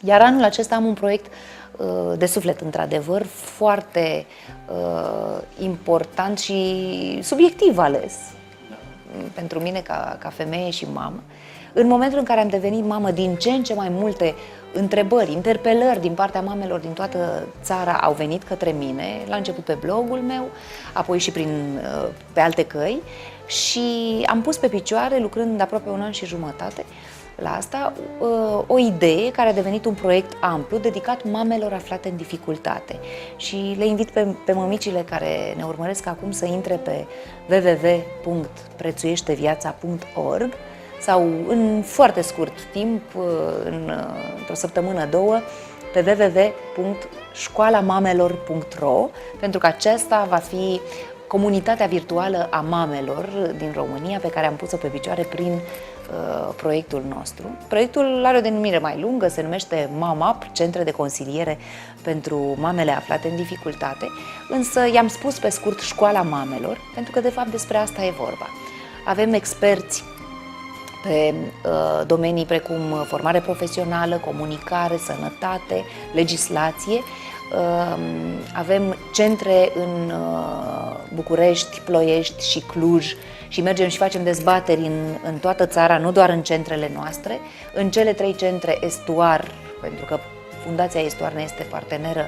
Iar anul acesta am un proiect de suflet, într-adevăr, foarte important și subiectiv ales pentru mine ca femeie și mamă. În momentul în care am devenit mamă, din ce în ce mai multe întrebări, interpelări din partea mamelor din toată țara au venit către mine, la început pe blogul meu, apoi și pe alte căi, și am pus pe picioare, lucrând de aproape un an și jumătate la asta, o idee care a devenit un proiect amplu dedicat mamelor aflate în dificultate. Și le invit pe mămicile care ne urmăresc acum să intre pe www.prețuieșteviața.org sau în foarte scurt timp, într-o săptămână, două, pe www.școalamamelor.ro, pentru că aceasta va fi comunitatea virtuală a mamelor din România pe care am pus-o pe picioare prin proiectul nostru. Proiectul are o denumire mai lungă, se numește MomUp, Centre de Consiliere pentru Mamele Aflate în Dificultate, însă i-am spus pe scurt Școala Mamelor, pentru că de fapt despre asta e vorba. Avem experți pe domenii precum formare profesională, comunicare, sănătate, legislație. Avem centre în București, Ploiești și Cluj și mergem și facem dezbateri în toată țara, nu doar în centrele noastre. În cele 3 centre Estuar, pentru că Fundația Estuar ne este parteneră,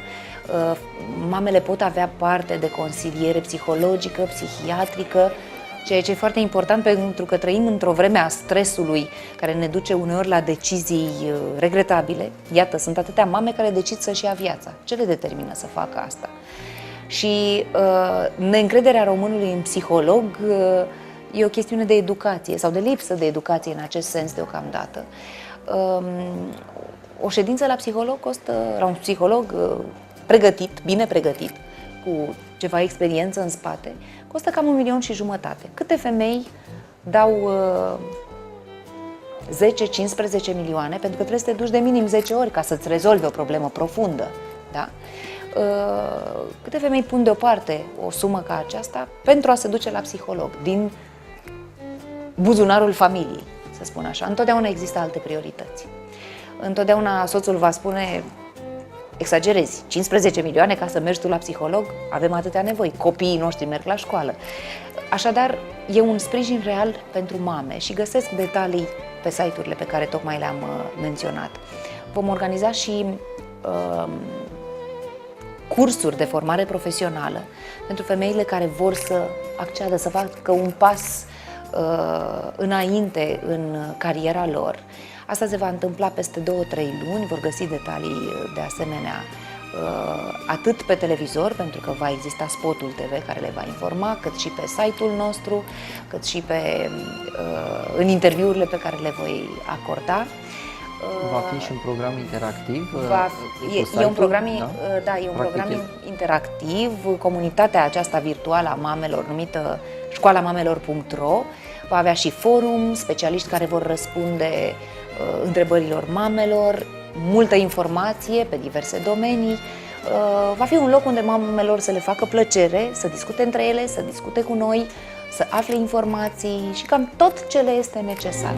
mamele pot avea parte de consiliere psihologică, psihiatrică, ceea ce e foarte important pentru că trăim într-o vreme a stresului care ne duce uneori la decizii regretabile. Iată, sunt atâtea mame care decid să-și ia viața. Ce le determină să facă asta? Și neîncrederea românului în psiholog e o chestiune de educație sau de lipsă de educație în acest sens deocamdată. O ședință la psiholog la un psiholog pregătit, bine pregătit, cu ceva experiență în spate, costă cam 1,5 milion. Câte femei dau 10-15 milioane, pentru că trebuie să te duci de minim 10 ori ca să-ți rezolvi o problemă profundă, da? Câte femei pun deoparte o sumă ca aceasta pentru a se duce la psiholog, din buzunarul familiei, să spun așa. Întotdeauna există alte priorități. Întotdeauna soțul va spune: exagerezi, 15 milioane ca să mergi tu la psiholog? Avem atâtea nevoi, copiii noștri merg la școală. Așadar, e un sprijin real pentru mame și găsesc detalii pe site-urile pe care tocmai le-am menționat. Vom organiza și cursuri de formare profesională pentru femeile care vor să acceadă, să facă un pas înainte în cariera lor. Asta se va întâmpla peste 2-3 luni, vor găsi detalii de asemenea atât pe televizor, pentru că va exista spotul TV care le va informa, cât și pe site-ul nostru, cât și în interviurile pe care le voi acorda. Va fi și un program interactiv? E un program, da, e un program interactiv. Comunitatea aceasta virtuală a mamelor, numită școalamamelor.ro, va avea și forum, specialiști care vor răspunde întrebărilor mamelor, multă informație pe diverse domenii. Va fi un loc unde mamelor să le facă plăcere să discute între ele, să discute cu noi, să afle informații și cam tot ce le este necesar.